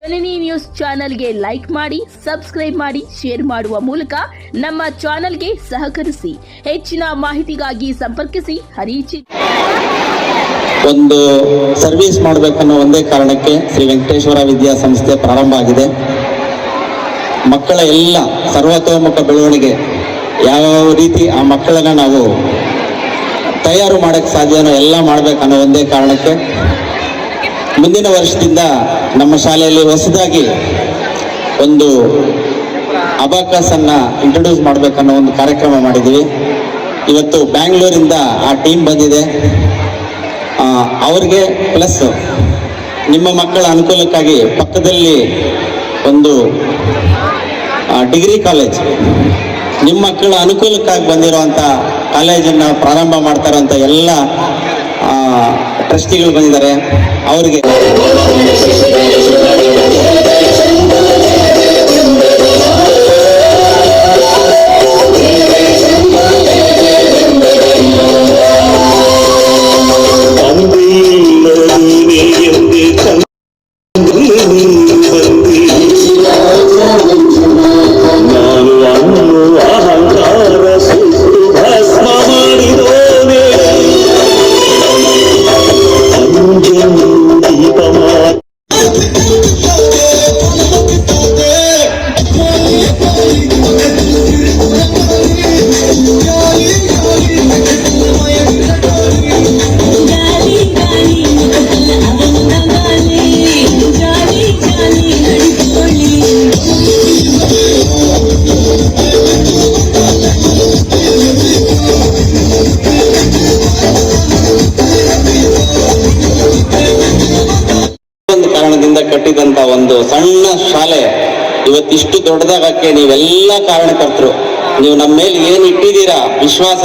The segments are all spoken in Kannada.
ಜನನಿ ನ್ಯೂಸ್ ಚಾನೆಲ್ಗೆ ಲೈಕ್ ಮಾಡಿ, ಸಬ್ಸ್ಕ್ರೈಬ್ ಮಾಡಿ, ಶೇರ್ ಮಾಡುವ ಮೂಲಕ ನಮ್ಮ ಚಾನೆಲ್ಗೆ ಸಹಕರಿಸಿ. ಹೆಚ್ಚಿನ ಮಾಹಿತಿಗಾಗಿ ಸಂಪರ್ಕಿಸಿ. ಹರಿಚಿ ಒಂದು ಸರ್ವಿಸ್ ಮಾಡಬೇಕನ್ನೋ ಒಂದೇ ಕಾರಣಕ್ಕೆ ಶ್ರೀ ವೆಂಕಟೇಶ್ವರ ವಿದ್ಯಾಸಂಸ್ಥೆ ಪ್ರಾರಂಭ ಆಗಿದೆ. ಮಕ್ಕಳ ಎಲ್ಲ ಸರ್ವತೋಮುಖ ಬೆಳವಣಿಗೆ ಯಾವ ರೀತಿ ಆ ಮಕ್ಕಳನ್ನ ನಾವು ತಯಾರು ಮಾಡಕ್ಕೆ ಸಾಧ್ಯನೋ ಎಲ್ಲ ಮಾಡಬೇಕನ್ನೋ ಒಂದೇ ಕಾರಣಕ್ಕೆ ಮುಂದಿನ ವರ್ಷದಿಂದ ನಮ್ಮ ಶಾಲೆಯಲ್ಲಿ ಹೊಸದಾಗಿ ಒಂದು ಅಬಾಕಸ್ ಅನ್ನ ಇಂಟ್ರೊಡ್ಯೂಸ್ ಮಾಡಬೇಕನ್ನೋ ಒಂದು ಕಾರ್ಯಕ್ರಮ ಮಾಡಿದ್ದೀವಿ. ಇವತ್ತು ಬ್ಯಾಂಗ್ಳೂರಿಂದ ಆ ಟೀಮ್ ಬಂದಿದೆ. ಅವ್ರಿಗೆ ಪ್ಲಸ್ ನಿಮ್ಮ ಮಕ್ಕಳ ಅನುಕೂಲಕ್ಕಾಗಿ ಪಕ್ಕದಲ್ಲಿ ಒಂದು ಡಿಗ್ರಿ ಕಾಲೇಜ್, ನಿಮ್ಮ ಮಕ್ಕಳ ಅನುಕೂಲಕ್ಕಾಗಿ ಬಂದಿರುವಂಥ ಕಾಲೇಜನ್ನು ಪ್ರಾರಂಭ ಮಾಡ್ತಾರಂತ ಎಲ್ಲ ಟ್ರಸ್ಟಿಗಳು ಬಂದಿದ್ದಾರೆ. ಅವರಿಗೆ ಕಟ್ಟಿದಂತ ಒಂದು ಸಣ್ಣ ಶಾಲೆ ಇವತ್ತಿಷ್ಟು ದೊಡ್ಡದಾಗಕ್ಕೆ ನೀವೆಲ್ಲ ಕಾರಣಕರ್ತರು. ನೀವು ನಮ್ಮ ಮೇಲೆ ಏನು ಇಟ್ಟಿದ್ದೀರಾ ವಿಶ್ವಾಸ,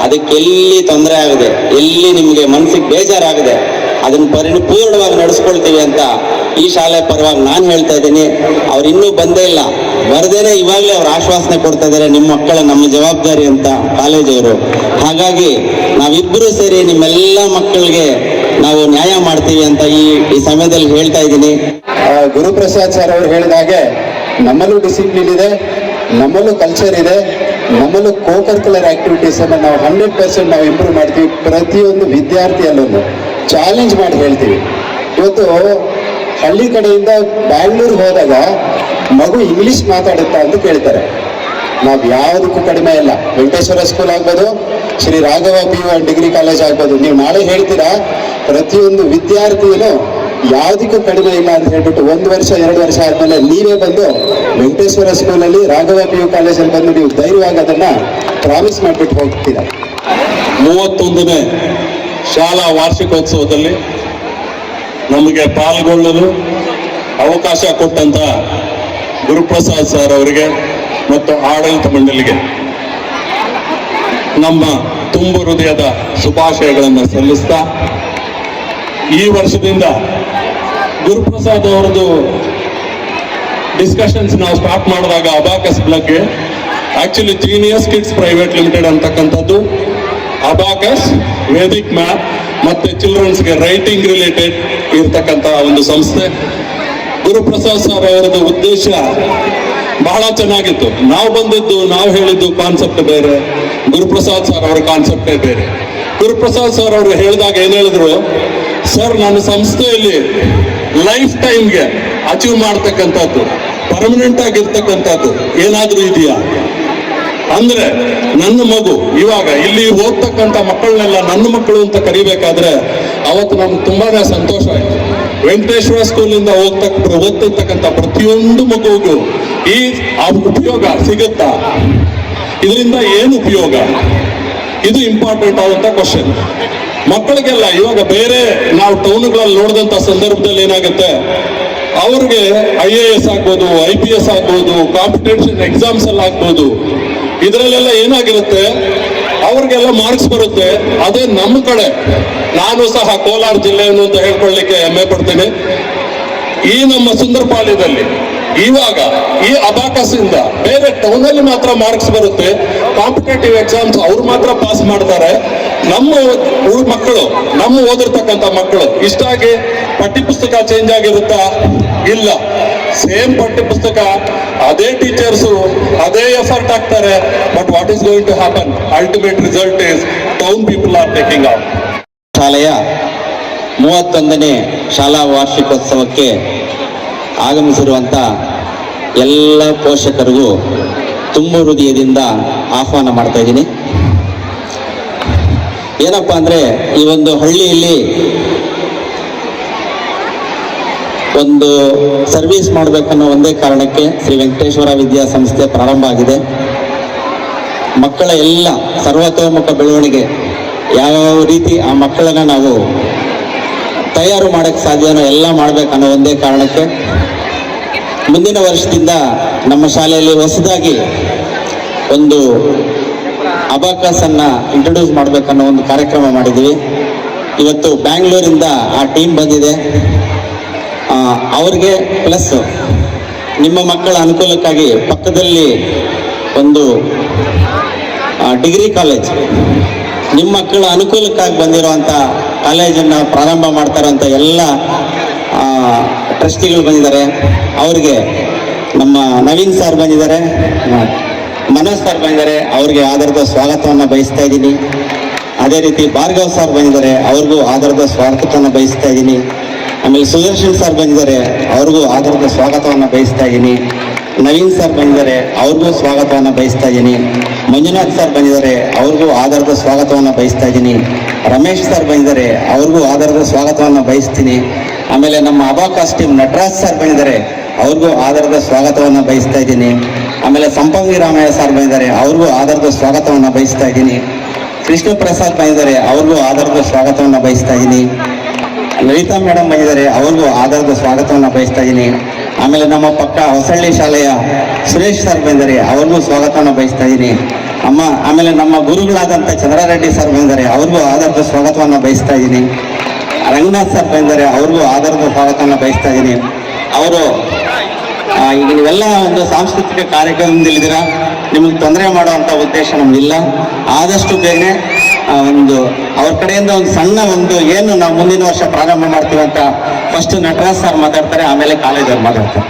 ಅದಕ್ಕೆಲ್ಲಿ ತೊಂದರೆ ಆಗಿದೆ, ಎಲ್ಲಿ ನಿಮಗೆ ಮನಸ್ಸಿಗೆ ಬೇಜಾರಾಗಿದೆ, ಅದನ್ನ ಪರಿಪೂರ್ಣವಾಗಿ ನಡೆಸ್ಕೊಳ್ತೀವಿ ಅಂತ ಈ ಶಾಲೆ ಪರವಾಗಿ ನಾನು ಹೇಳ್ತಾ ಇದ್ದೀನಿ. ಅವ್ರು ಇನ್ನೂ ಬಂದೇ ಇಲ್ಲ, ಬರದೇನೆ ಇವಾಗಲೇ ಅವ್ರು ಆಶ್ವಾಸನೆ ಕೊಡ್ತಾ ಇದ್ದಾರೆ, ನಿಮ್ಮ ಮಕ್ಕಳ ನಮ್ಮ ಜವಾಬ್ದಾರಿ ಅಂತ ಕಾಲೇಜವರು. ಹಾಗಾಗಿ ನಾವಿಬ್ಬರು ಸೇರಿ ನಿಮ್ಮೆಲ್ಲ ಮಕ್ಕಳಿಗೆ ನಾವು ನ್ಯಾಯ ಮಾಡ್ತೀವಿ ಅಂತ ಈ ಸಮಯದಲ್ಲಿ ಹೇಳ್ತಾ ಇದ್ದೀನಿ. ಗುರುಪ್ರಸಾದ್ ಸರ್ ಅವರು ಹೇಳಿದ ಹಾಗೆ ನಮ್ಮಲ್ಲೂ ಡಿಸಿಪ್ಲಿನ್ ಇದೆ, ನಮ್ಮಲ್ಲೂ ಕಲ್ಚರ್ ಇದೆ, ನಮ್ಮಲ್ಲೂ ಕೋ-ಕರಿಕ್ಯುಲರ್ ಆಕ್ಟಿವಿಟೀಸ್ ಅನ್ನು ನಾವು 100% ನಾವು ಇಂಪ್ರೂವ್ ಮಾಡ್ತೀವಿ. ಪ್ರತಿಯೊಂದು ವಿದ್ಯಾರ್ಥಿಯಲ್ಲೂ ಚಾಲೆಂಜ್ ಮಾಡಿ ಹೇಳ್ತೀವಿ. ಇವತ್ತು ಹಳ್ಳಿ ಕಡೆಯಿಂದ ಬ್ಯಾಂಗ್ಳೂರ್ಗೆ ಹೋದಾಗ ಮಗು ಇಂಗ್ಲಿಷ್ ಮಾತಾಡುತ್ತಾ ಅಂತ ಕೇಳ್ತಾರೆ. ನಾವು ಯಾವುದಕ್ಕೂ ಕಡಿಮೆ ಇಲ್ಲ. ವೆಂಕಟೇಶ್ವರ ಸ್ಕೂಲ್ ಆಗ್ಬೋದು, Shri Raghava PU degree college ಆಗ್ಬೋದು. ನೀವು ನಾಳೆ ಹೇಳ್ತೀರಾ ಪ್ರತಿಯೊಂದು ವಿದ್ಯಾರ್ಥಿಯೂ ಯಾವುದಕ್ಕೂ ಕಡಿಮೆ ಇಲ್ಲ ಅಂತ ಹೇಳ್ಬಿಟ್ಟು 1 ವರ್ಷ 2 ವರ್ಷ ಆದ್ಮೇಲೆ ನೀವೇ ಬಂದು ವೆಂಕಟೇಶ್ವರ ಸ್ಕೂಲಲ್ಲಿ ರಾಘವ PU ಕಾಲೇಜಲ್ಲಿ ಬಂದು ನೀವು ಧೈರ್ಯವಾಗಿ ಅದನ್ನ ಪ್ರಾಮಿಸ್ ಮಾಡಿಬಿಟ್ಟು ಹೋಗ್ತೀರಾ. 31ನೇ ಶಾಲಾ ವಾರ್ಷಿಕೋತ್ಸವದಲ್ಲಿ ನಮಗೆ ಪಾಲ್ಗೊಳ್ಳಲು ಅವಕಾಶ ಕೊಟ್ಟಂತ ಗುರುಪ್ರಸಾದ್ ಸರ್ ಅವರಿಗೆ ಮತ್ತು ಆಡಳಿತ ಮಂಡಳಿಗೆ ನಮ್ಮ ತುಂಬು ಹೃದಯದ ಶುಭಾಶಯಗಳನ್ನು ಸಲ್ಲಿಸ್ತಾ, ಈ ವರ್ಷದಿಂದ ಗುರುಪ್ರಸಾದ್ ಅವರದು ಡಿಸ್ಕಷನ್ಸ್ ನಾವು ಸ್ಟಾರ್ಟ್ ಮಾಡಿದಾಗ ಅಬಾಕಸ್ ಬಗ್ಗೆ actually genius kids private limited ಅಂತಕ್ಕಂಥದ್ದು ಅಬಾಕಸ್, ವೇದಿಕ್ ಮ್ಯಾಥ್ ಮತ್ತೆ ಚಿಲ್ಡ್ರನ್ಸ್ಗೆ ರೈಟಿಂಗ್ ರಿಲೇಟೆಡ್ ಇರ್ತಕ್ಕಂಥ ಒಂದು ಸಂಸ್ಥೆ. ಗುರುಪ್ರಸಾದ್ ಸರ್ ಅವರದ್ದು ಉದ್ದೇಶ ಬಹಳ ಚೆನ್ನಾಗಿತ್ತು. ನಾವು ಬಂದಿದ್ದು, ನಾವು ಹೇಳಿದ್ದು ಕಾನ್ಸೆಪ್ಟ್ ಬೇರೆ, ಗುರುಪ್ರಸಾದ್ ಸರ್ ಅವರ ಕಾನ್ಸೆಪ್ಟೇ ಬೇರೆ. ಗುರುಪ್ರಸಾದ್ ಸರ್ ಅವರು ಹೇಳಿದಾಗ ಏನ್ ಹೇಳಿದ್ರು, ಸರ್ ನನ್ನ ಸಂಸ್ಥೆಯಲ್ಲಿ ಲೈಫ್ ಟೈಮ್ಗೆ ಅಚೀವ್ ಮಾಡ್ತಕ್ಕಂಥದ್ದು, ಪರ್ಮನೆಂಟ್ ಆಗಿರ್ತಕ್ಕಂಥದ್ದು ಏನಾದ್ರೂ ಇದೆಯಾ ಅಂದ್ರೆ ನನ್ನ ಮಗು ಇವಾಗ ಇಲ್ಲಿ ಓದ್ತಕ್ಕಂಥ ಮಕ್ಕಳನ್ನೆಲ್ಲ ನನ್ನ ಮಕ್ಕಳು ಅಂತ ಕರಿಬೇಕಾದ್ರೆ ಅವತ್ತು ನಮ್ಗೆ ತುಂಬಾನೇ ಸಂತೋಷ ಆಯ್ತು. ವೆಂಕಟೇಶ್ವರ ಸ್ಕೂಲಿಂದ ಓದ್ತಿರ್ತಕ್ಕಂಥ ಪ್ರತಿಯೊಂದು ಮಗುವಿಗೂ ಈ ಉಪಯೋಗ ಸಿಗುತ್ತಾ, ಇದರಿಂದ ಏನು ಉಪಯೋಗ, ಇದು ಇಂಪಾರ್ಟೆಂಟ್ ಆದಂತ ಕ್ವಶನ್. ಮಕ್ಕಳಿಗೆಲ್ಲ ಇವಾಗ ಬೇರೆ ನಾವು ಟೌನ್ಗಳಲ್ಲಿ ನೋಡಿದಂತ ಸಂದರ್ಭದಲ್ಲಿ ಏನಾಗುತ್ತೆ, ಅವ್ರಿಗೆ IAS ಆಗ್ಬೋದು, IPS ಆಗ್ಬೋದು, ಕಾಂಪಿಟೇಷನ್ ಎಕ್ಸಾಮ್ಸ್ ಅಲ್ಲಿ ಆಗ್ಬೋದು, ಇದರಲ್ಲೆಲ್ಲ ಏನಾಗಿರುತ್ತೆ, ಅವ್ರಿಗೆಲ್ಲ ಮಾರ್ಕ್ಸ್ ಬರುತ್ತೆ. ಅದೇ ನಮ್ಮ ಕಡೆ, ನಾನು ಸಹ ಕೋಲಾರ ಜಿಲ್ಲೆಯನ್ನು ಅಂತ ಹೇಳ್ಕೊಳ್ಳಿಕ್ಕೆ ಹೆಮ್ಮೆ ಪಡ್ತೀನಿ. ಈ ನಮ್ಮ ಸುಂದರಪಾಳ್ಯದಲ್ಲಿ ಇವಾಗ ಈ ಅಬಾಕಸ್ ಇಂದ ಬೇರೆ ಟೌನ್ ಅಲ್ಲಿ ಮಾತ್ರ ಮಾರ್ಕ್ಸ್ ಬರುತ್ತೆ, ಕಾಂಪಿಟೇಟಿವ್ ಎಕ್ಸಾಮ್ಸ್ ಅವ್ರು ಮಾತ್ರ ಪಾಸ್ ಮಾಡ್ತಾರೆ. ನಮ್ಮ ಮಕ್ಕಳು, ನಮ್ಮ ಓದಿರ್ತಕ್ಕಂಥ ಮಕ್ಕಳು ಇಷ್ಟಾಗಿ ಪಠ್ಯಪುಸ್ತಕ ಚೇಂಜ್ ಆಗಿರುತ್ತಾ? ಇಲ್ಲ. ಸೇಮ್ ಪಠ್ಯಪುಸ್ತಕ, ಅದೇ ಟೀಚರ್ಸು, ಅದೇ ಎಫರ್ಟ್ ಹಾಕ್ತಾರೆ. But what is going to happen? Ultimate result is town people are taking out. ಶಾಲೆಯ 31ನೇ ಶಾಲಾ ವಾರ್ಷಿಕೋತ್ಸವಕ್ಕೆ ಆಗಮಿಸಿರುವಂಥ ಎಲ್ಲ ಪೋಷಕರಿಗೂ ತುಂಬ ಹೃದಯದಿಂದ ಆಹ್ವಾನ ಮಾಡ್ತಾ ಇದ್ದೀನಿ. ಏನಪ್ಪ ಅಂದರೆ, ಈ ಒಂದು ಹಳ್ಳಿಯಲ್ಲಿ ಒಂದು ಸರ್ವಿಸ್ ಮಾಡಬೇಕನ್ನೋ ಒಂದೇ ಕಾರಣಕ್ಕೆ ಶ್ರೀ ವೆಂಕಟೇಶ್ವರ ವಿದ್ಯಾಸಂಸ್ಥೆ ಪ್ರಾರಂಭ ಆಗಿದೆ. ಮಕ್ಕಳ ಎಲ್ಲ ಸರ್ವತೋಮುಖ ಬೆಳವಣಿಗೆ, ಯಾವ ರೀತಿ ಆ ಮಕ್ಕಳನ್ನು ನಾವು ತಯಾರು ಮಾಡೋಕ್ಕೆ ಸಾಧ್ಯನೋ ಎಲ್ಲ ಮಾಡಬೇಕನ್ನೋ ಒಂದೇ ಕಾರಣಕ್ಕೆ ಮುಂದಿನ ವರ್ಷದಿಂದ ನಮ್ಮ ಶಾಲೆಯಲ್ಲಿ ಹೊಸದಾಗಿ ಒಂದು ಅಬಾಕಸನ್ನು ಇಂಟ್ರೊಡ್ಯೂಸ್ ಮಾಡಬೇಕನ್ನೋ ಒಂದು ಕಾರ್ಯಕ್ರಮ ಮಾಡಿದ್ದೀವಿ. ಇವತ್ತು ಬ್ಯಾಂಗ್ಳೂರಿಂದ ಆ ಟೀಮ್ ಬಂದಿದೆ. ಅವ್ರಿಗೆ ಪ್ಲಸ್ ನಿಮ್ಮ ಮಕ್ಕಳ ಅನುಕೂಲಕ್ಕಾಗಿ ಪಕ್ಕದಲ್ಲಿ ಒಂದು ಡಿಗ್ರಿ ಕಾಲೇಜ್, ನಿಮ್ಮ ಮಕ್ಕಳ ಅನುಕೂಲಕ್ಕಾಗಿ ಬಂದಿರುವಂಥ ಕಾಲೇಜನ್ನು ಪ್ರಾರಂಭ ಮಾಡ್ತಾರಂಥ ಎಲ್ಲ ಟ್ರಸ್ಟಿಗಳು ಬಂದಿದ್ದಾರೆ. ಅವ್ರಿಗೆ ನಮ್ಮ ನವೀನ್ ಸರ್ ಬಂದಿದ್ದಾರೆ, ಮನೋಜ್ ಸರ್ ಬಂದಿದ್ದಾರೆ, ಅವ್ರಿಗೆ ಆಧಾರದ ಸ್ವಾಗತವನ್ನು ಬಯಸ್ತಾ ಇದ್ದೀನಿ. ಅದೇ ರೀತಿ ಭಾರ್ಗವ್ ಸರ್ ಬಂದಿದ್ದಾರೆ, ಅವ್ರಿಗೂ ಆಧಾರದ ಸ್ವಾಗತವನ್ನು ಬಯಸ್ತಾ ಇದ್ದೀನಿ. ಆಮೇಲೆ ಸುದರ್ಶನ್ ಸರ್ ಬಂದಿದ್ದಾರೆ, ಅವ್ರಿಗೂ ಆಧಾರದ ಸ್ವಾಗತವನ್ನು ಬಯಸ್ತಾ ಇದ್ದೀನಿ. ನವೀನ್ ಸರ್ ಬಂದಿದ್ದಾರೆ, ಅವ್ರಿಗೂ ಸ್ವಾಗತವನ್ನು ಬಯಸ್ತಾ ಇದ್ದೀನಿ. ಮಂಜುನಾಥ್ ಸರ್ ಬಂದಿದ್ದಾರೆ, ಅವ್ರಿಗೂ ಆಧಾರದ ಸ್ವಾಗತವನ್ನು ಬಯಸ್ತಾ ಇದ್ದೀನಿ. ರಮೇಶ್ ಸರ್ ಬಂದಿದ್ದಾರೆ, ಅವ್ರಿಗೂ ಆಧಾರದ ಸ್ವಾಗತವನ್ನು ಬಯಸ್ತೀನಿ. ಆಮೇಲೆ ನಮ್ಮ ಅಬಾಕಸ್ ಟೀಮ್ ನಟರಾಜ್ ಸರ್ ಬಂದಿದ್ದಾರೆ, ಅವ್ರಿಗೂ ಆಧಾರದ ಸ್ವಾಗತವನ್ನು ಬಯಸ್ತಾ ಇದ್ದೀನಿ. ಆಮೇಲೆ ಸಂಪಂಗಿ ರಾಮಯ್ಯ ಸರ್ ಬಂದಿದ್ದಾರೆ, ಅವ್ರಿಗೂ ಆಧಾರದ ಸ್ವಾಗತವನ್ನು ಬಯಸ್ತಾ ಇದ್ದೀನಿ. ಕೃಷ್ಣ ಪ್ರಸಾದ್ ಬಂದಿದ್ದಾರೆ, ಅವ್ರಿಗೂ ಆಧಾರದ ಸ್ವಾಗತವನ್ನು ಬಯಸ್ತಾ ಇದ್ದೀನಿ. ಲಲಿತಾ ಮೇಡಮ್ ಬಂದಿದ್ದಾರೆ, ಅವ್ರಿಗೂ ಆಧಾರದ ಸ್ವಾಗತವನ್ನು ಬಯಸ್ತಾ ಇದ್ದೀನಿ. ಆಮೇಲೆ ನಮ್ಮ ಪಕ್ಕ ಹೊಸಳ್ಳಿ ಶಾಲೆಯ ಸುರೇಶ್ ಸರ್ ಬಂದಿದ್ದಾರೆ, ಅವ್ರಿಗೂ ಸ್ವಾಗತವನ್ನು ಬಯಸ್ತಾ ಇದ್ದೀನಿ. ಆಮೇಲೆ ನಮ್ಮ ಗುರುಗಳಾದಂಥ ಚಂದ್ರಾರೆಡ್ಡಿ ಸರ್ ಬಂದಿದ್ದಾರೆ, ಅವ್ರಿಗೂ ಆಧಾರದ ಸ್ವಾಗತವನ್ನು ಬಯಸ್ತಾ ಇದ್ದೀನಿ. ರಂಗನಾಥ್ ಸರ್ ಬಂದಿದ್ದಾರೆ, ಅವ್ರಿಗೂ ಆಧಾರದ ಸ್ವಾಗತವನ್ನು ಬಯಸ್ತಾ ಇದ್ದೀನಿ. ಅವರು ಈಗ ನೀವೆಲ್ಲ ಒಂದು ಸಾಂಸ್ಕೃತಿಕ ಕಾರ್ಯಕ್ರಮದಲ್ಲಿದ್ದೀರಾ, ನಿಮಗೆ ತೊಂದರೆ ಮಾಡುವಂಥ ಉದ್ದೇಶ ನಮಗಿಲ್ಲ. ಆದಷ್ಟು ಬೇಗನೆ ಒಂದು ಅವ್ರ ಕಡೆಯಿಂದ ಒಂದು ಸಣ್ಣ ಒಂದು ಏನು ನಾವು ಮುಂದಿನ ವರ್ಷ ಪ್ರಾರಂಭ ಮಾಡ್ತೀವಿ ಅಂತ ಫಸ್ಟ್ ನಟರಾಜ್ ಸರ್ ಮಾತಾಡ್ತಾರೆ, ಆಮೇಲೆ ಕಾಲೇಜವ್ರು ಮಾತಾಡ್ತಾರೆ.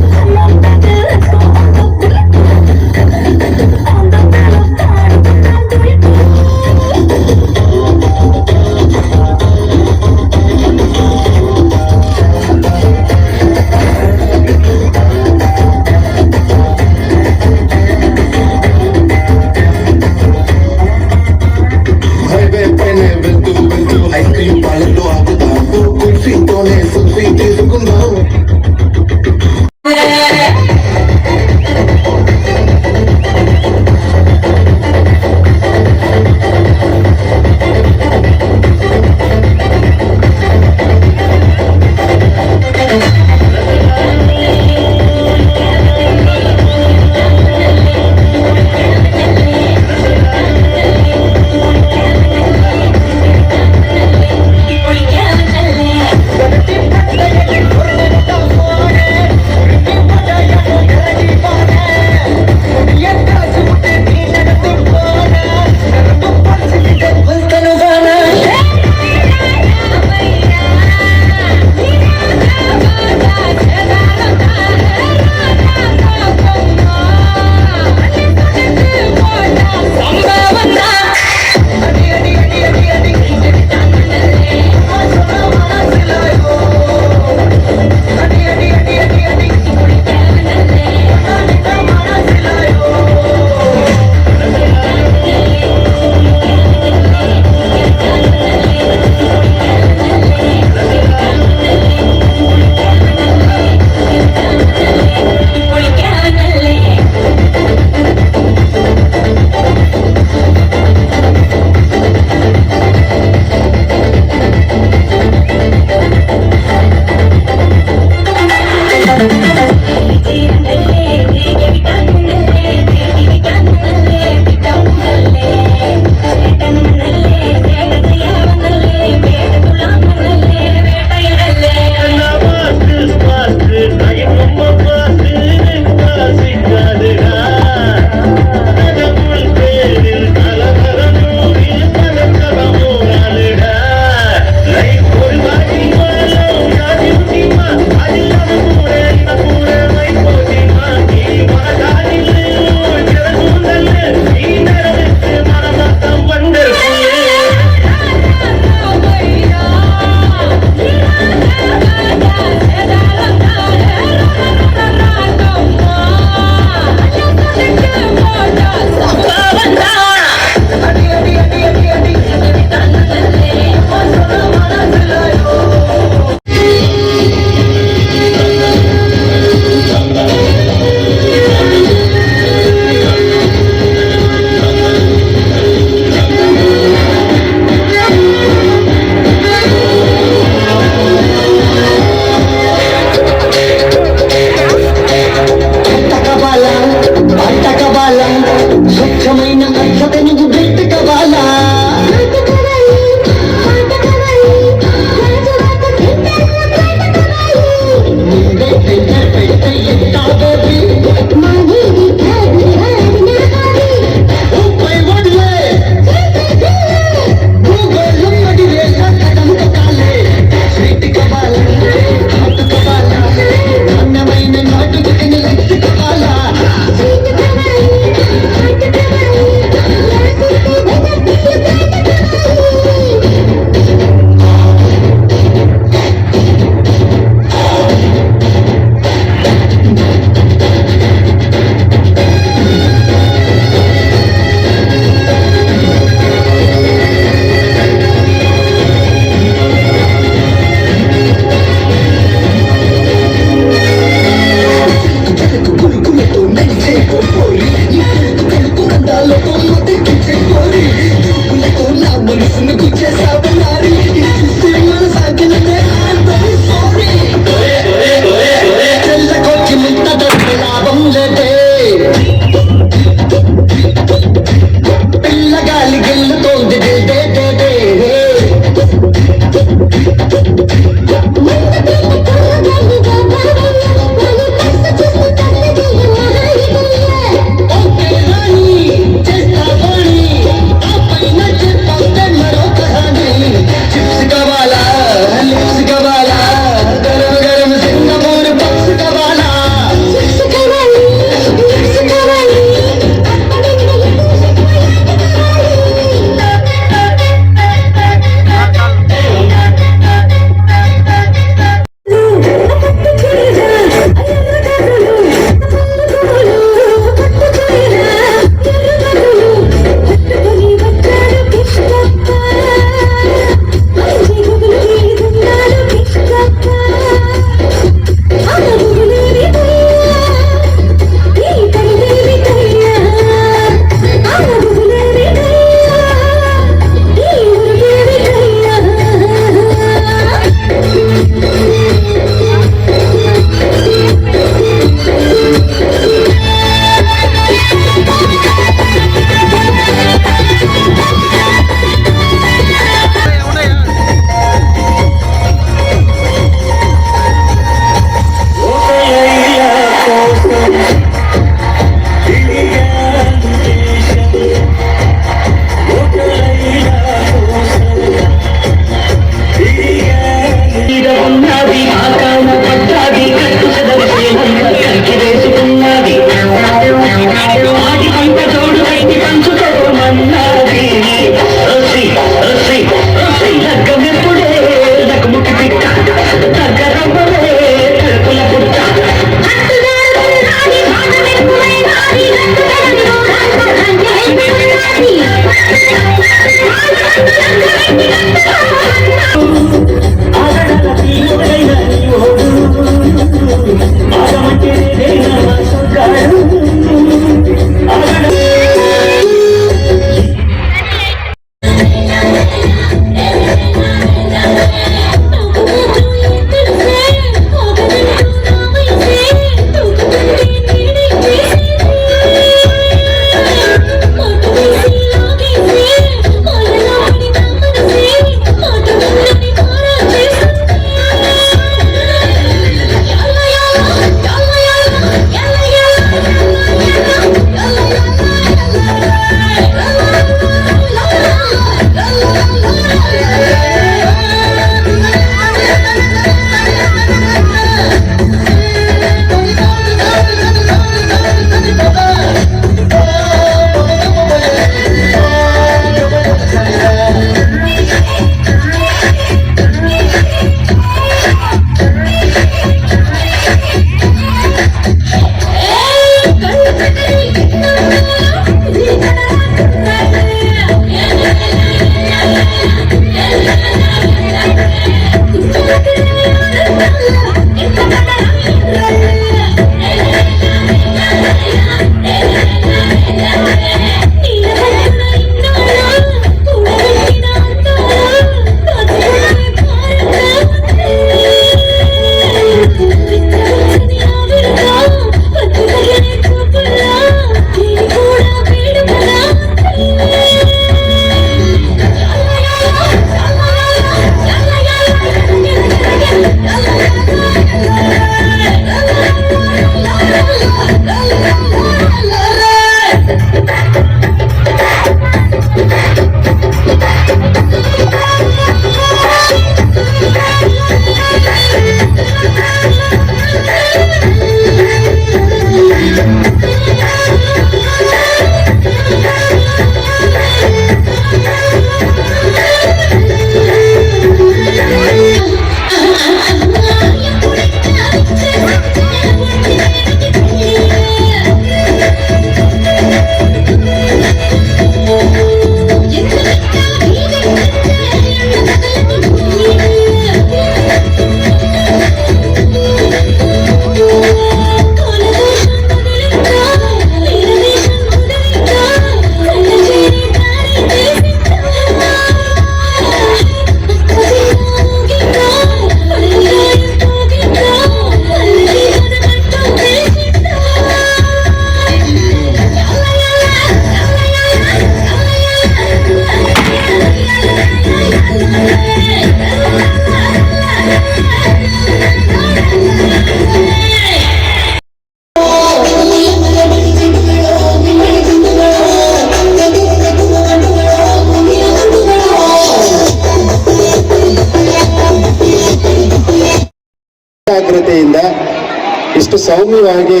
ಇಷ್ಟು ಸೌಮ್ಯವಾಗಿ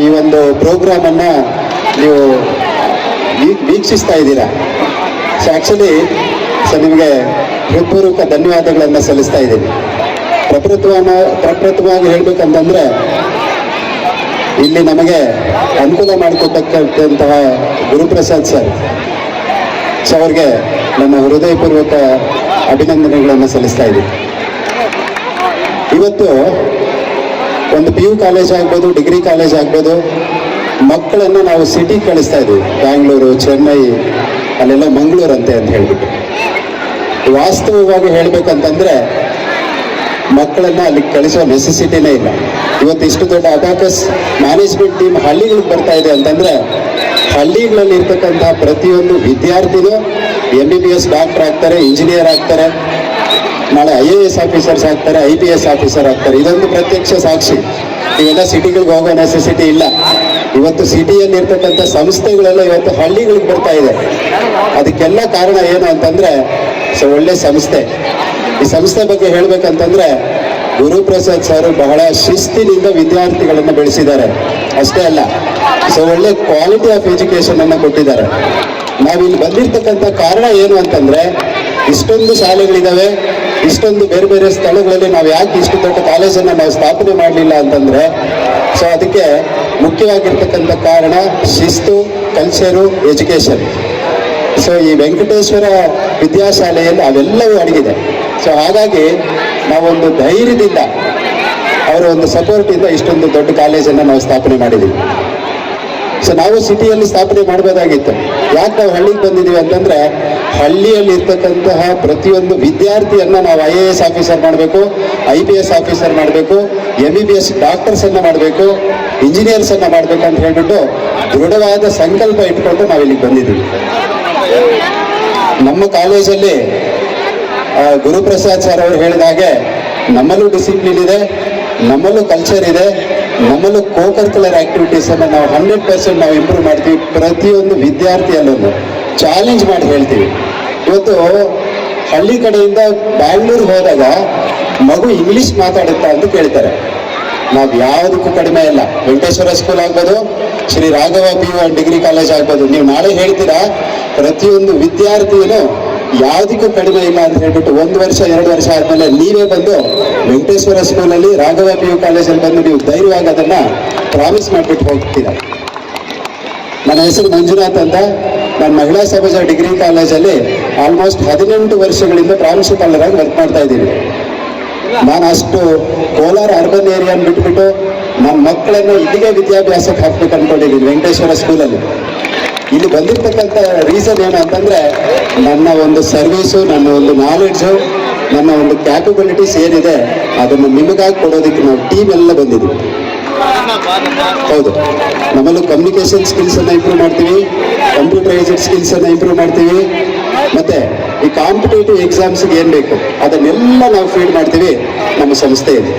ಈ ಒಂದು ಪ್ರೋಗ್ರಾಮನ್ನು ನೀವು ವೀಕ್ಷಿಸ್ತಾ ಇದ್ದೀರಾ. ಸೊ ಆ್ಯಕ್ಚುಲಿ ನಿಮಗೆ ಹೃತ್ಪೂರ್ವಕ ಧನ್ಯವಾದಗಳನ್ನು ಸಲ್ಲಿಸ್ತಾ ಇದ್ದೀನಿ. ಪ್ರಪ್ರಥಮವಾಗಿ ಹೇಳ್ಬೇಕಂತಂದ್ರೆ ಇಲ್ಲಿ ನಮಗೆ ಅನುಕೂಲ ಮಾಡಿಕೊಟ್ಟಂತಹ ಗುರುಪ್ರಸಾದ್ ಸರ್, ಸೊ ಅವ್ರಿಗೆ ನನ್ನ ಹೃದಯಪೂರ್ವಕ ಅಭಿನಂದನೆಗಳನ್ನು ಸಲ್ಲಿಸ್ತಾ ಇದ್ದೀನಿ. ಇವತ್ತು ಒಂದು PU ಕಾಲೇಜ್ ಆಗ್ಬೋದು, ಡಿಗ್ರಿ ಕಾಲೇಜ್ ಆಗ್ಬೋದು, ಮಕ್ಕಳನ್ನು ನಾವು ಸಿಟಿ ಕಳಿಸ್ತಾ ಇದ್ದೀವಿ. ಬ್ಯಾಂಗ್ಳೂರು, ಚೆನ್ನೈ, ಅಲ್ಲೆಲ್ಲ ಮಂಗಳೂರು ಅಂತ ಹೇಳ್ಬಿಟ್ಟು. ವಾಸ್ತವವಾಗಿ ಹೇಳ್ಬೇಕಂತಂದ್ರೆ ಮಕ್ಕಳನ್ನು ಅಲ್ಲಿ ಕಳಿಸೋ ನೆಸೆಸಿಟಿನೇ ಇಲ್ಲ. ಇವತ್ತು ಇಷ್ಟು ದೊಡ್ಡ ಅಬಾಕಸ್ ಮ್ಯಾನೇಜ್ಮೆಂಟ್ ಟೀಮ್ ಹಳ್ಳಿಗಳಿಗೆ ಬರ್ತಾ ಇದೆ ಅಂತಂದ್ರೆ ಹಳ್ಳಿಗಳಲ್ಲಿ ಇರ್ತಕ್ಕಂತಹ ಪ್ರತಿಯೊಂದು ವಿದ್ಯಾರ್ಥಿನೂ MBBS ಡಾಕ್ಟರ್ ಆಗ್ತಾರೆ, ಇಂಜಿನಿಯರ್ ಆಗ್ತಾರೆ, ನಾಳೆ IAS ಆಫೀಸರ್ಸ್ ಆಗ್ತಾರೆ, IPS ಆಫೀಸರ್ ಆಗ್ತಾರೆ. ಇದೊಂದು ಪ್ರತ್ಯಕ್ಷ ಸಾಕ್ಷಿ. ಇವೆಲ್ಲ ಸಿಟಿಗಳಿಗೆ ಹೋಗೋ ನೆಸೆಸಿಟಿ ಇಲ್ಲ. ಇವತ್ತು ಸಿಟಿಯಲ್ಲಿ ಇರ್ತಕ್ಕಂಥ ಸಂಸ್ಥೆಗಳೆಲ್ಲ ಇವತ್ತು ಹಳ್ಳಿಗಳಿಗೆ ಬರ್ತಾ ಇದೆ. ಅದಕ್ಕೆಲ್ಲ ಕಾರಣ ಏನು ಅಂತಂದ್ರೆ ಒಳ್ಳೆ ಸಂಸ್ಥೆ. ಈ ಸಂಸ್ಥೆ ಬಗ್ಗೆ ಹೇಳ್ಬೇಕಂತಂದ್ರೆ ಗುರುಪ್ರಸಾದ್ ಸರ್ ಬಹಳ ಶಿಸ್ತಿನಿಂದ ವಿದ್ಯಾರ್ಥಿಗಳನ್ನು ಬೆಳೆಸಿದ್ದಾರೆ. ಅಷ್ಟೇ ಅಲ್ಲ, ಒಳ್ಳೆ ಕ್ವಾಲಿಟಿ ಆಫ್ ಎಜುಕೇಶನ್ ಅನ್ನು ಕೊಟ್ಟಿದ್ದಾರೆ. ನಾವಿಲ್ಲಿ ಬಂದಿರ್ತಕ್ಕಂಥ ಕಾರಣ ಏನು ಅಂತಂದ್ರೆ ಇಷ್ಟೊಂದು ಶಾಲೆಗಳಿದಾವೆ, ಇಷ್ಟೊಂದು ಬೇರೆ ಬೇರೆ ಸ್ಥಳಗಳಲ್ಲಿ ನಾವು ಯಾಕೆ ಇಷ್ಟು ದೊಡ್ಡ ಕಾಲೇಜನ್ನು ನಾವು ಸ್ಥಾಪನೆ ಮಾಡಲಿಲ್ಲ ಅಂತಂದ್ರೆ ಅದಕ್ಕೆ ಮುಖ್ಯವಾಗಿರ್ತಕ್ಕಂಥ ಕಾರಣ ಶಿಸ್ತು, ಕಲ್ಚರು, ಎಜುಕೇಶನ್. ಈ ವೆಂಕಟೇಶ್ವರ ವಿದ್ಯಾಶಾಲೆಯಲ್ಲಿ ಅವೆಲ್ಲವೂ ಅಡಗಿದೆ. ಹಾಗಾಗಿ ನಾವೊಂದು ಧೈರ್ಯದಿಂದ ಅವರ ಒಂದು ಸಪೋರ್ಟಿಂದ ಇಷ್ಟೊಂದು ದೊಡ್ಡ ಕಾಲೇಜನ್ನು ನಾವು ಸ್ಥಾಪನೆ ಮಾಡಿದ್ದೀವಿ. ನಾವು ಸಿಟಿಯಲ್ಲಿ ಸ್ಥಾಪನೆ ಮಾಡ್ಬೋದಾಗಿತ್ತು. ಯಾಕೆ ನಾವು ಹಳ್ಳಿಗೆ ಬಂದಿದ್ದೀವಿ ಅಂತಂದ್ರೆ ಹಳ್ಳಿಯಲ್ಲಿ ಇರ್ತಕ್ಕಂತಹ ಪ್ರತಿಯೊಂದು ವಿದ್ಯಾರ್ಥಿಯನ್ನ ನಾವು IAS ಆಫೀಸರ್ ಮಾಡಬೇಕು, IPS ಆಫೀಸರ್ ಮಾಡಬೇಕು, MBBS ಡಾಕ್ಟರ್ಸ್ ಅನ್ನ ಮಾಡಬೇಕು, ಇಂಜಿನಿಯರ್ಸ್ ಅನ್ನ ಮಾಡಬೇಕು ಅಂತ ಹೇಳ್ಬಿಟ್ಟು ದೃಢವಾದ ಸಂಕಲ್ಪ ಇಟ್ಕೊಂಡು ನಾವು ಇಲ್ಲಿಗೆ ಬಂದಿದ್ದೀವಿ. ನಮ್ಮ ಕಾಲೇಜಲ್ಲಿ ಗುರುಪ್ರಸಾದ್ ಸರ್ ಅವರು ಹೇಳಿದ ಹಾಗೆ ನಮ್ಮಲ್ಲೂ ಡಿಸಿಪ್ಲಿನ್ ಇದೆ, ನಮ್ಮಲ್ಲೂ ಕಲ್ಚರ್ ಇದೆ, ನಮ್ಮಲ್ಲೂ ಕೋ-ಕರಿಕ್ಯುಲರ್ ಆಕ್ಟಿವಿಟೀಸ್ ಅನ್ನು ನಾವು 100% ನಾವು ಇಂಪ್ರೂವ್ ಮಾಡ್ತೀವಿ. ಪ್ರತಿಯೊಂದು ವಿದ್ಯಾರ್ಥಿಯಲ್ಲೂ ಚಾಲೆಂಜ್ ಮಾಡಿ ಹೇಳ್ತೀವಿ. ಇವತ್ತು ಹಳ್ಳಿ ಕಡೆಯಿಂದ ಬ್ಯಾಂಗ್ಳೂರ್ಗೆ ಹೋದಾಗ ಮಗು ಇಂಗ್ಲಿಷ್ ಮಾತಾಡುತ್ತಾ ಅಂತ ಕೇಳ್ತಾರೆ. ನಾವು ಯಾವುದಕ್ಕೂ ಕಡಿಮೆ ಇಲ್ಲ. ವೆಂಕಟೇಶ್ವರ ಸ್ಕೂಲ್ ಆಗ್ಬೋದು, Shri Raghava PU and degree college ಆಗ್ಬೋದು, ನೀವು ನಾಳೆ ಹೇಳ್ತೀರಾ ಪ್ರತಿಯೊಂದು ವಿದ್ಯಾರ್ಥಿಯೂ ಯಾವುದಕ್ಕೂ ಕಡಿಮೆ ಇಲ್ಲ ಅಂತ ಹೇಳ್ಬಿಟ್ಟು 1 ವರ್ಷ 2 ವರ್ಷ ಆದ್ಮೇಲೆ ನೀವೇ ಬಂದು ವೆಂಕಟೇಶ್ವರ ಸ್ಕೂಲಲ್ಲಿ ರಾಘವ PU ಕಾಲೇಜಲ್ಲಿ ಬಂದು ನೀವು ಧೈರ್ಯವಾಗಿ ಅದನ್ನ ಪ್ರಾಮಿಸ್ ಮಾಡಿಬಿಟ್ಟು ಹೋಗ್ತೀರಾ. ನನ್ನ ಹೆಸರು ಮಂಜುನಾಥ್ ಅಂತ. ನಾನು ಮಹಿಳಾ ಸಮಾಜ ಡಿಗ್ರಿ ಕಾಲೇಜಲ್ಲಿ ಆಲ್ಮೋಸ್ಟ್ 18 ವರ್ಷಗಳಿಂದ ಪ್ರಾಂಶುಪಾಲರಾಗಿ ವರ್ಕ್ ಮಾಡ್ತಾ ಇದ್ದೀನಿ. ನಾನು ಅಷ್ಟು ಕೋಲಾರ ಅರ್ಬನ್ ಏರಿಯಾನ ಬಿಟ್ಬಿಟ್ಟು ನನ್ನ ಮಕ್ಕಳನ್ನು ಇಲ್ಲಿಗೆ ವಿದ್ಯಾಭ್ಯಾಸಕ್ಕೆ ಹಾಕ್ಬೇಕು ಅನ್ಕೊಂಡಿದ್ದೀನಿ ವೆಂಕಟೇಶ್ವರ ಸ್ಕೂಲಲ್ಲಿ. ಇಲ್ಲಿ ಬಂದಿರ್ತಕ್ಕಂಥ ರೀಸನ್ ಏನು ಅಂತಂದ್ರೆ ನನ್ನ ಒಂದು ಸರ್ವೀಸು, ನನ್ನ ಒಂದು ನಾಲೆಡ್ಜು, ನನ್ನ ಒಂದು ಕ್ಯಾಪಬಿಲಿಟೀಸ್ ಏನಿದೆ ಅದನ್ನು ನಿಮಗಾಗಿ ಕೊಡೋದಕ್ಕೆ ನಾವು ಟೀಮ್ ಎಲ್ಲ ಬಂದಿದ್ದೀವಿ. ಹೌದು, ನಮ್ಮಲ್ಲೂ ಕಮ್ಯುನಿಕೇಶನ್ ಸ್ಕಿಲ್ಸ್ ಅನ್ನ ಇಂಪ್ರೂವ್ ಮಾಡ್ತೀವಿ, ಕಂಪ್ಯೂಟರೈಸ್ಡ್ ಸ್ಕಿಲ್ಸ್ ಅನ್ನ ಇಂಪ್ರೂವ್ ಮಾಡ್ತೀವಿ, ಮತ್ತೆ ಈ ಕಾಂಪಿಟೇಟಿವ್ ಎಕ್ಸಾಮ್ಸ್ಗೆ ಏನ್ ಬೇಕು ಅದನ್ನೆಲ್ಲ ನಾವು ಫೀಡ್ ಮಾಡ್ತೀವಿ ನಮ್ಮ ಸಂಸ್ಥೆಯಲ್ಲಿ.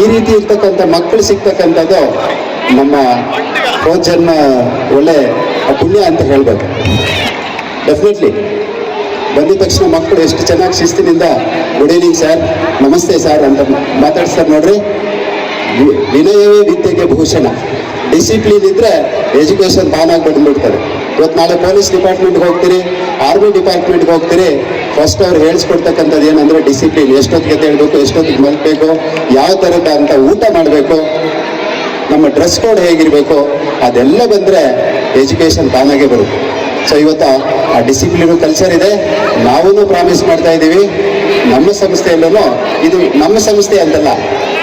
ಈ ರೀತಿ ಇರ್ತಕ್ಕಂಥ ಮಕ್ಕಳು ಸಿಗ್ತಕ್ಕಂಥದ್ದು ನಮ್ಮ ಜನ್ಮ ಒಳ್ಳೆ ಪುಣ್ಯ ಅಂತ ಹೇಳ್ಬೇಕು. ಡೆಫಿನೆಟ್ಲಿ ಬಂದಿದ ತಕ್ಷಣ ಮಕ್ಕಳು ಎಷ್ಟು ಚೆನ್ನಾಗಿ ಶಿಸ್ತಿನಿಂದ ಗುಡ್ ಈವ್ನಿಂಗ್ ಸರ್, ನಮಸ್ತೆ ಸರ್ ಅಂತ ಮಾತಾಡ್ತಾರೆ ನೋಡ್ರಿ. ವಿನಯವೇ ವಿದ್ಯೆಗೆ ಭೂಷಣ. ಡಿಸಿಪ್ಲಿನ್ ಇದ್ರೆ ಎಜುಕೇಶನ್ ತಾನಾಗಿ ಬಂದ್ಬಿಡ್ತಾರೆ. ಇವತ್ತು ನಾಳೆ ಪೊಲೀಸ್ ಡಿಪಾರ್ಟ್ಮೆಂಟ್ಗೆ ಹೋಗ್ತೀರಿ, ಆರ್ಮಿ ಡಿಪಾರ್ಟ್ಮೆಂಟ್ಗೆ ಹೋಗ್ತೀರಿ, ಫಸ್ಟ್ ಅವ್ರು ಹೇಳಿಸ್ಕೊಡ್ತಕ್ಕಂಥದ್ದು ಏನಂದ್ರೆ ಡಿಸಿಪ್ಲಿನ್. ಎಷ್ಟೊತ್ತಿಗೆ ತೇಳ್ಬೇಕು, ಎಷ್ಟೊತ್ತಿಗೆ ಮಲ್ಬೇಕು, ಯಾವ ಥರದ ಅಂತ ಊಟ ಮಾಡಬೇಕು, ನಮ್ಮ ಡ್ರೆಸ್ ಕೋಡ್ ಹೇಗಿರಬೇಕು, ಅದೆಲ್ಲ ಬಂದರೆ ಎಜುಕೇಶನ್ ತಾನಾಗೆ ಬರುತ್ತೆ. ಇವತ್ತು ಆ ಡಿಸಿಪ್ಲಿನ್ ಕಲ್ಚರ್ ಇದೆ. ನಾವೂ ಪ್ರಾಮಿಸ್ ಮಾಡ್ತಾ ಇದ್ದೀವಿ ನಮ್ಮ ಸಂಸ್ಥೆಯಲ್ಲೂ. ಇದು ನಮ್ಮ ಸಂಸ್ಥೆ ಅಂತಲ್ಲ,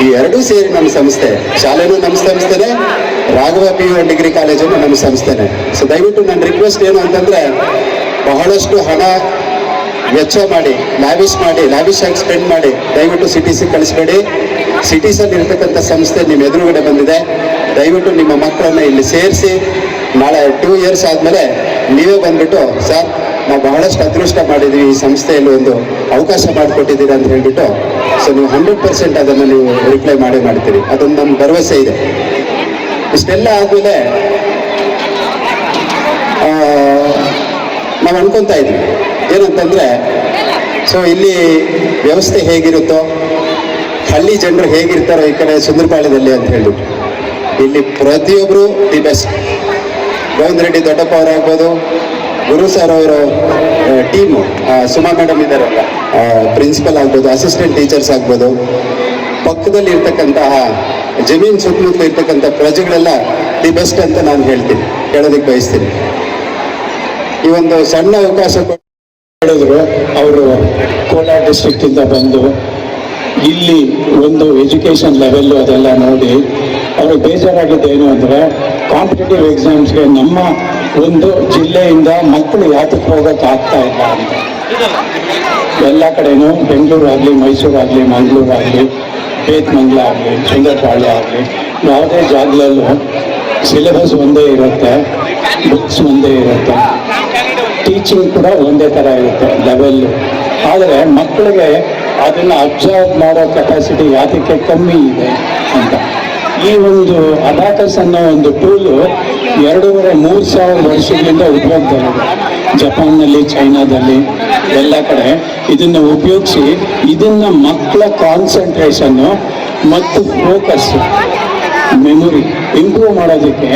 ಈ ಎರಡೂ ಸೇರಿ ನಮ್ಮ ಸಂಸ್ಥೆ. ಶಾಲೆನೂ ನಮ್ಮ ಸಂಸ್ಥೆನೇ, ರಾಘವ PU ಅಂಡ್ ಡಿಗ್ರಿ ಕಾಲೇಜನ್ನು ನಮ್ಮ ಸಂಸ್ಥೆನೇ. ದಯವಿಟ್ಟು ನನ್ನ ರಿಕ್ವೆಸ್ಟ್ ಏನು ಅಂತಂದ್ರೆ ಬಹಳಷ್ಟು ಹಣ ವೆಚ್ಚ ಮಾಡಿ, ಲ್ಯಾವಿಶ್ ಆಗಿ ಸ್ಪೆಂಡ್ ಮಾಡಿ ದಯವಿಟ್ಟು ಸಿಟಿಸಿಗೆ ಕಳಿಸ್ಬೇಡಿ. ಸಿಟೀಸಲ್ಲಿ ಇರ್ತಕ್ಕಂಥ ಸಂಸ್ಥೆ ನಿಮ್ಮ ಎದುರುಗಡೆ ಬಂದಿದೆ. ದಯವಿಟ್ಟು ನಿಮ್ಮ ಮಕ್ಕಳನ್ನ ಇಲ್ಲಿ ಸೇರಿಸಿ ನಾಳೆ 2 years ಆದಮೇಲೆ ನೀವೇ ಬಂದ್ಬಿಟ್ಟು ಸರ್ ನಾವು ಬಹಳಷ್ಟು ಅದೃಷ್ಟ ಮಾಡಿದ್ದೀವಿ, ಈ ಸಂಸ್ಥೆಯಲ್ಲಿ ಒಂದು ಅವಕಾಶ ಮಾಡಿಕೊಟ್ಟಿದ್ದೀರಾ ಅಂತ ಹೇಳ್ಬಿಟ್ಟು ನೀವು 100% ಅದನ್ನು ನೀವು ರಿಪ್ಲೈ ಮಾಡ್ತೀರಿ. ಅದೊಂದು ನಮ್ಮ ಭರವಸೆ ಇದೆ. ಇಷ್ಟೆಲ್ಲ ಆದಮೇಲೆ ನಾವು ಅನ್ಕೊತಾ ಇದ್ವಿ ಏನಂತಂದ್ರೆ ಇಲ್ಲಿ ವ್ಯವಸ್ಥೆ ಹೇಗಿರುತ್ತೋ ಹಳ್ಳಿ ಜನರು ಹೇಗಿರ್ತಾರೋ ಈ ಕಡೆ ಸುಂದರಪಾಳ್ಯದಲ್ಲಿ ಅಂತ ಹೇಳ್ಬಿಟ್ಟು ಇಲ್ಲಿ ಪ್ರತಿಯೊಬ್ಬರು ದಿ ಬೆಸ್ಟ್. ಗೋವಿಂದ ರೆಡ್ಡಿ ದೊಡ್ಡಪ್ಪ ಅವರಾಗ್ಬೋದು, ಗುರು ಸರ್ ಅವರು ಟೀಮು, ಸುಮಾ ಮೇಡಮ್ ಇದ್ದಾರಲ್ಲ ಪ್ರಿನ್ಸಿಪಲ್ ಆಗ್ಬೋದು, ಅಸಿಸ್ಟೆಂಟ್ ಟೀಚರ್ಸ್ ಆಗ್ಬೋದು, ಪಕ್ಕದಲ್ಲಿ ಇರ್ತಕ್ಕಂತಹ ಜಮೀನ್ ಸುತ್ತಮುತ್ತಲು ಇರ್ತಕ್ಕಂಥ ಪ್ರಜೆಗಳೆಲ್ಲ ದಿ ಬೆಸ್ಟ್ ಅಂತ ನಾನು ಹೇಳೋದಕ್ಕೆ ಬಯಸ್ತೀನಿ. ಈ ಒಂದು ಸಣ್ಣ ಅವಕಾಶ ಹೇಳಿದ್ರು, ಅವರು ಕೋಲಾರ ಡಿಸ್ಟ್ರಿಕ್ಟ್ ಇಂದ ಬಂದು ಇಲ್ಲಿ ಒಂದು ಎಜುಕೇಶನ್ ಲೆವೆಲ್ ಅದೆಲ್ಲ ನೋಡಿ ಅವ್ರಿಗೆ ಬೇಜಾರಾಗಿದ್ದು ಏನು ಅಂದರೆ ಕಾಂಪಿಟೇಟಿವ್ ಎಕ್ಸಾಮ್ಸ್ಗೆ ನಮ್ಮ ಒಂದು ಜಿಲ್ಲೆಯಿಂದ ಮಕ್ಕಳು ಯಾತಕ್ಕೆ ಹೋಗೋಕೆ ಆಗ್ತಾ ಇಲ್ಲ ಅಂತ. ಎಲ್ಲ ಕಡೆನೂ ಬೆಂಗಳೂರು ಆಗಲಿ, ಮೈಸೂರು ಆಗಲಿ, ಮಂಗಳೂರು ಆಗಲಿ, ಬೇತ್ಮಂಗ್ಲ ಆಗಲಿ, ಸುಂದರಪಾಳ್ಯ ಆಗಲಿ, ಯಾವುದೇ ಜಾಗದಲ್ಲೂ ಸಿಲೆಬಸ್ ಒಂದೇ ಇರುತ್ತೆ, ಬುಕ್ಸ್ ಒಂದೇ ಇರುತ್ತೆ, ಟೀಚಿಂಗ್ ಕೂಡ ಒಂದೇ ಥರ ಇರುತ್ತೆ ಲೆವೆಲ್ಲು. ಆದರೆ ಮಕ್ಕಳಿಗೆ ಅದನ್ನು ಅಬ್ಸರ್ವ್ ಮಾಡೋ ಕೆಪಾಸಿಟಿ ಯಾತಕ್ಕೆ ಕಮ್ಮಿ ಇದೆ ಅಂತ. ಈ ಒಂದು ಅಬಾಕಸ್ ಅನ್ನೋ ಒಂದು ಟೂಲು 2,500-3,000 ವರ್ಷಗಳಿಂದ ಉಪಯೋಗದಲ್ಲಿದೆ. ಜಪಾನ್ನಲ್ಲಿ, ಚೈನಾದಲ್ಲಿ ಎಲ್ಲ ಕಡೆ ಇದನ್ನು ಉಪಯೋಗಿಸಿ ಇದನ್ನು ಮಕ್ಕಳ ಕಾನ್ಸಂಟ್ರೇಷನ್ನು ಮತ್ತು ಫೋಕಸ್, ಮೆಮೊರಿ ಇಂಪ್ರೂವ್ ಮಾಡೋದಕ್ಕೆ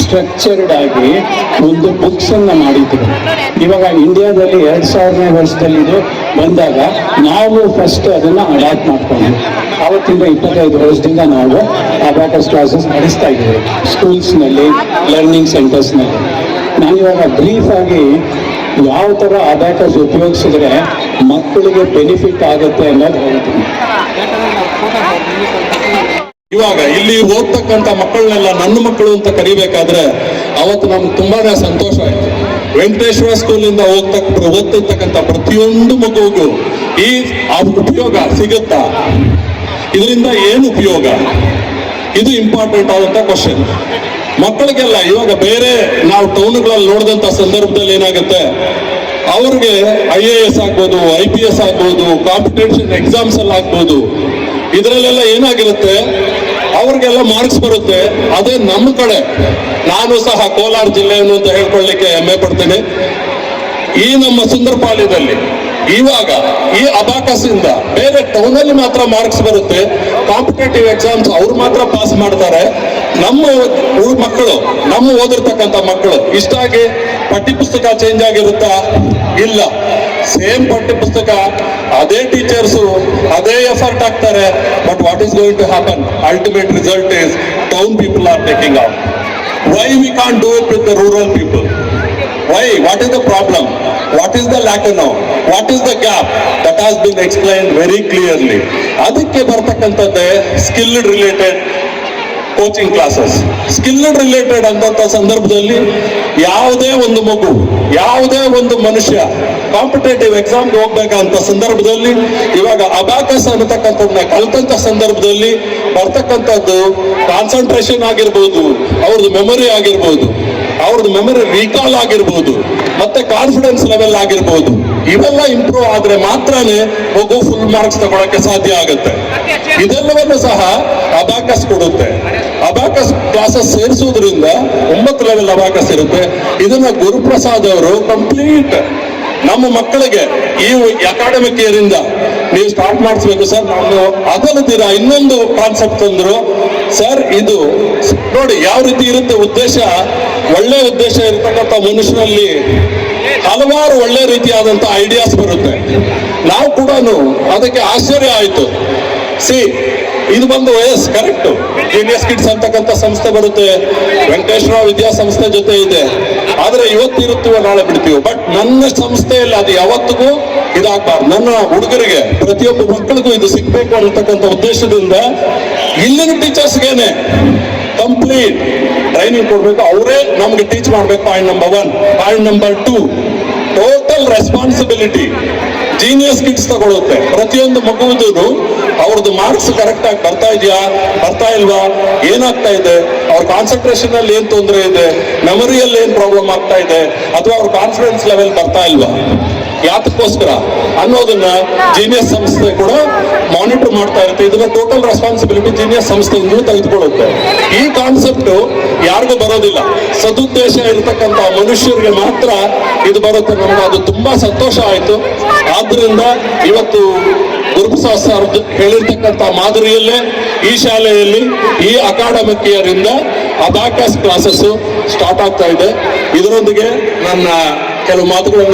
ಸ್ಟ್ರಕ್ಚರ್ಡ್ ಆಗಿ ಒಂದು ಬುಕ್ಸನ್ನು ಮಾಡಿದ್ರು. ಇವಾಗ ಇಂಡಿಯಾದಲ್ಲಿ 2000ನೇ ವರ್ಷದಲ್ಲಿ ಇದು ಬಂದಾಗ ನಾವು ಫಸ್ಟ್ ಅದನ್ನು ಅಡಾಪ್ಟ್ ಮಾಡ್ಕೊಂಡ್ವಿ. ಆವತ್ತಿಂದ 25 ವರ್ಷದಿಂದ ನಾವು ಅಬಾಕಸ್ ಕ್ಲಾಸಸ್ ನಡೆಸ್ತಾ ಇದ್ದೀವಿ ಸ್ಕೂಲ್ಸ್ನಲ್ಲಿ, ಲರ್ನಿಂಗ್ ಸೆಂಟರ್ಸ್ನಲ್ಲಿ. ನಾನಿವಾಗ ಬ್ರೀಫ್ ಆಗಿ ಯಾವ ಥರ ಅಬಾಕಸ್ ಉಪಯೋಗಿಸಿದ್ರೆ ಮಕ್ಕಳಿಗೆ ಬೆನಿಫಿಟ್ ಆಗುತ್ತೆ ಅನ್ನೋದು ಹೇಳ್ತೀನಿ. ಇವಾಗ ಇಲ್ಲಿ ಓದ್ತಕ್ಕಂಥ ಮಕ್ಕಳನ್ನೆಲ್ಲ ನನ್ನ ಮಕ್ಕಳು ಅಂತ ಕರಿಬೇಕಾದ್ರೆ ಅವತ್ತು ನಮ್ಗೆ ತುಂಬಾನೇ ಸಂತೋಷ ಆಯ್ತು. ವೆಂಕಟೇಶ್ವರ ಸ್ಕೂಲಿಂದ ಓದ್ತಿರ್ತಕ್ಕಂಥ ಪ್ರತಿಯೊಂದು ಮಗುವಿಗೂ ಈ ಉಪಯೋಗ ಸಿಗುತ್ತಾ? ಇದರಿಂದ ಏನು ಉಪಯೋಗ? ಇದು ಇಂಪಾರ್ಟೆಂಟ್ ಆದಂತ ಕ್ವಶನ್. ಮಕ್ಕಳಿಗೆಲ್ಲ ಇವಾಗ ಬೇರೆ ನಾವು ಟೌನ್ಗಳಲ್ಲಿ ನೋಡಿದಂತ ಸಂದರ್ಭದಲ್ಲಿ ಏನಾಗುತ್ತೆ, ಅವ್ರಿಗೆ IAS ಆಗ್ಬೋದು, IPS ಆಗ್ಬೋದು, ಕಾಂಪಿಟೇಷನ್ ಎಕ್ಸಾಮ್ಸ್ ಅಲ್ಲಿ ಆಗ್ಬೋದು, ಇದರಲ್ಲೆಲ್ಲ ಏನಾಗಿರುತ್ತೆ, ಅವ್ರಿಗೆಲ್ಲ ಮಾರ್ಕ್ಸ್ ಬರುತ್ತೆ. ಅದೇ ನಮ್ಮ ಕಡೆ, ನಾನು ಸಹ ಕೋಲಾರ ಜಿಲ್ಲೆಯನ್ನು ಅಂತ ಹೇಳ್ಕೊಳ್ಳಿಕ್ಕೆ ಹೆಮ್ಮೆ ಪಡ್ತೇನೆ. ಈ ನಮ್ಮ ಸುಂದರಪಾಳ್ಯದಲ್ಲಿ ಇವಾಗ ಈ ಅಬಾಕಸ್ ಇಂದ ಬೇರೆ ಟೌನಲ್ಲಿ ಮಾತ್ರ ಮಾರ್ಕ್ಸ್ ಬರುತ್ತೆ, ಕಾಂಪಿಟೇಟಿವ್ ಎಕ್ಸಾಮ್ಸ್ ಅವ್ರು ಮಾತ್ರ ಪಾಸ್ ಮಾಡ್ತಾರೆ. ನಮ್ಮ ಮಕ್ಕಳು, ನಮ್ಮ ಓದಿರ್ತಕ್ಕಂಥ ಮಕ್ಕಳು ಇಷ್ಟಾಗಿ ಪಠ್ಯಪುಸ್ತಕ ಚೇಂಜ್ ಆಗಿರುತ್ತಾ? ಇಲ್ಲ. ಸೇಮ್ ಪಠ್ಯಪುಸ್ತಕ, ಅದೇ ಟೀಚರ್ಸು, ಅದೇ ಎಫರ್ಟ್ ಹಾಕ್ತಾರೆ. But what is going to happen? Ultimate result is town people are taking out. Why we can't do it with the rural people? Why? What is the problem? What is the lack now? What is the gap? That has been explained very clearly. ಅದಕ್ಕೆ ಬರ್ತಕ್ಕಂಥದ್ದೇ skilled related coaching classes. Skilled related ಅಂತ ಸಂದರ್ಭದಲ್ಲಿ ಯಾವುದೇ ಒಂದು ಮಗು, ಯಾವುದೇ ಒಂದು ಮನುಷ್ಯ ಕಾಂಪಿಟೇಟಿವ್ ಎಕ್ಸಾಮ್ಗೆ ಹೋಗ್ಬೇಕಂತ ಸಂದರ್ಭದಲ್ಲಿ ಇವಾಗ ಅಬಾಕಸ್ ಅನ್ನತಕ್ಕಂಥದ್ದನ್ನ ಕಲ್ತಂತ ಸಂದರ್ಭದಲ್ಲಿ ಬರ್ತಕ್ಕಂಥದ್ದು ಕಾನ್ಸಂಟ್ರೇಷನ್ ಆಗಿರ್ಬೋದು, ಅವ್ರದ್ದು ಮೆಮೊರಿ ಆಗಿರ್ಬೋದು, ಅವ್ರದ್ದು ಮೆಮೊರಿ ರೀಕಾಲ್ ಆಗಿರ್ಬೋದು, ಮತ್ತೆ ಕಾನ್ಫಿಡೆನ್ಸ್ ಲೆವೆಲ್ ಆಗಿರ್ಬೋದು, ಇವೆಲ್ಲ ಇಂಪ್ರೂವ್ ಆದ್ರೆ ಮಾತ್ರನೇ ಮಗು ಫುಲ್ ಮಾರ್ಕ್ಸ್ ತಗೊಳಕ್ಕೆ ಸಾಧ್ಯ ಆಗುತ್ತೆ. ಇದೆಲ್ಲವನ್ನು ಸಹ ಅಬಾಕಸ್ ಕೊಡುತ್ತೆ. ಅಬಾಕಸ್ ಕ್ಲಾಸಸ್ ಸೇರಿಸುವುದರಿಂದ 9 ಲೆವೆಲ್ ಅಬಾಕಸ್ ಇರುತ್ತೆ. ಇದನ್ನ ಗುರುಪ್ರಸಾದ್ ಅವರು ಕಂಪ್ಲೀಟ್ ನಮ್ಮ ಮಕ್ಕಳಿಗೆ ಈ ಅಕಾಡೆಮಿಕ್ ಇಯರ್ ಇಂದ ನೀವು ಸ್ಟಾರ್ಟ್ ಮಾಡಿಸ್ಬೇಕು ಸರ್. ನಾವು ಅದಲ್ಲದಿರಾ ಇನ್ನೊಂದು ಕಾನ್ಸೆಪ್ಟ್ ತಂದ್ರು ಸರ್. ಇದು ನೋಡಿ ಯಾವ ರೀತಿ ಇರುತ್ತೆ ಉದ್ದೇಶ. ಒಳ್ಳೆ ಉದ್ದೇಶ ಇರತಕ್ಕಂಥ ಮನುಷ್ಯನಲ್ಲಿ ಹಲವಾರು ಒಳ್ಳೆ ರೀತಿಯಾದಂತ ಐಡಿಯಾಸ್ ಬರುತ್ತೆ. ನಾವು ಕೂಡ ಅದಕ್ಕೆ ಆಶ್ಚರ್ಯ ಆಯ್ತು. ಇದು ಬಂದು ಕರೆಕ್ಟ್ ಜೀನಿಯಸ್ ಕಿಡ್ಸ್ ಅಂತಕ್ಕಂಥ ಸಂಸ್ಥೆ ಬರುತ್ತೆ, ವೆಂಕಟೇಶ್ವರ ವಿದ್ಯಾಸಂಸ್ಥೆ ಜೊತೆ ಇದೆ. ಆದ್ರೆ ಇವತ್ತಿರುತ್ತೀವೋ ನಾಳೆ ಬಿಡ್ತೀವೋ. ಬಟ್ ನನ್ನ ಸಂಸ್ಥೆಯಲ್ಲಿ ಅದು ಯಾವತ್ತಿಗೂ ಇದಾಗಬಾರ್ದು. ನನ್ನ ಹುಡುಗರಿಗೆ, ಪ್ರತಿಯೊಬ್ಬ ಮಕ್ಕಳಿಗೂ ಇದು ಸಿಗ್ಬೇಕು ಅನ್ನತಕ್ಕಂಥ ಉದ್ದೇಶದಿಂದ ಇಲ್ಲಿನ ಟೀಚರ್ಸ್ಗೇನೆ ಕಂಪ್ಲೀಟ್ ಟ್ರೈನಿಂಗ್ ಕೊಡ್ಬೇಕು. ಅವರೇ ನಮ್ಗೆ ಟೀಚ್ ಮಾಡ್ಬೇಕು. Point number 1. Point number 2, total responsibility genius kids ತಗೊಳುತ್ತೆ. ಪ್ರತಿಯೊಂದು ಮಗುವಿಗೂ ಅವ್ರದ್ದು ಮಾರ್ಕ್ಸ್ ಕರೆಕ್ಟ್ ಆಗಿ ಬರ್ತಾ ಇದೆಯಾ, ಬರ್ತಾ ಇಲ್ವಾ, ಏನಾಗ್ತಾ ಇದೆ, ಅವ್ರ ಕಾನ್ಸಂಟ್ರೇಷನ್ ಅಲ್ಲಿ ಏನ್ ತೊಂದರೆ ಇದೆ, ಮೆಮೊರಿಯಲ್ಲಿ ಏನ್ ಪ್ರಾಬ್ಲಮ್ ಆಗ್ತಾ ಇದೆ, ಅಥವಾ ಅವ್ರ ಕಾನ್ಫಿಡೆನ್ಸ್ ಲೆವೆಲ್ ಬರ್ತಾ ಇಲ್ವಾ, ಯಾತಕ್ಕೋಸ್ಕರ ಅನ್ನೋದನ್ನ ಜೀನಿಯಸ್ ಸಂಸ್ಥೆ ಕೂಡ ಮಾನಿಟರ್ ಮಾಡ್ತಾ ಇರುತ್ತೆ. ಇದನ್ನ ಟೋಟಲ್ ರೆಸ್ಪಾನ್ಸಿಬಿಲಿಟಿ ಜೀನಿಯಸ್ ಸಂಸ್ಥೆಯಿಂದ ತೆಗೆದುಕೊಳ್ಳುತ್ತೆ. ಈ ಕಾನ್ಸೆಪ್ಟ್ ಯಾರಿಗೂ ಬರೋದಿಲ್ಲ. ಸದುದ್ದೇಶ ಇರತಕ್ಕಂತ ಮನುಷ್ಯರಿಗೆ ಮಾತ್ರ ಇದು ಬರುತ್ತೆ. ನಮ್ಗೆ ಅದು ತುಂಬಾ ಸಂತೋಷ ಆಯ್ತು. ಆದ್ರಿಂದ ಇವತ್ತು ಗುರುಪ್ರಸಾದ್ ಸರ್ ಹೇಳಿರ್ತಕ್ಕಂಥ ಮಾದರಿಯಲ್ಲೇ ಈ ಶಾಲೆಯಲ್ಲಿ ಈ ಅಕಾಡೆಮಿಕ್ ಇಯರ್ ಇಂದ ಅಬಾಕಸ್ ಕ್ಲಾಸಸ್ ಸ್ಟಾರ್ಟ್ ಆಗ್ತಾ ಇದೆ. ಇದರೊಂದಿಗೆ ನನ್ನ ಕೆಲವು ಮಾತುಗಳನ್ನು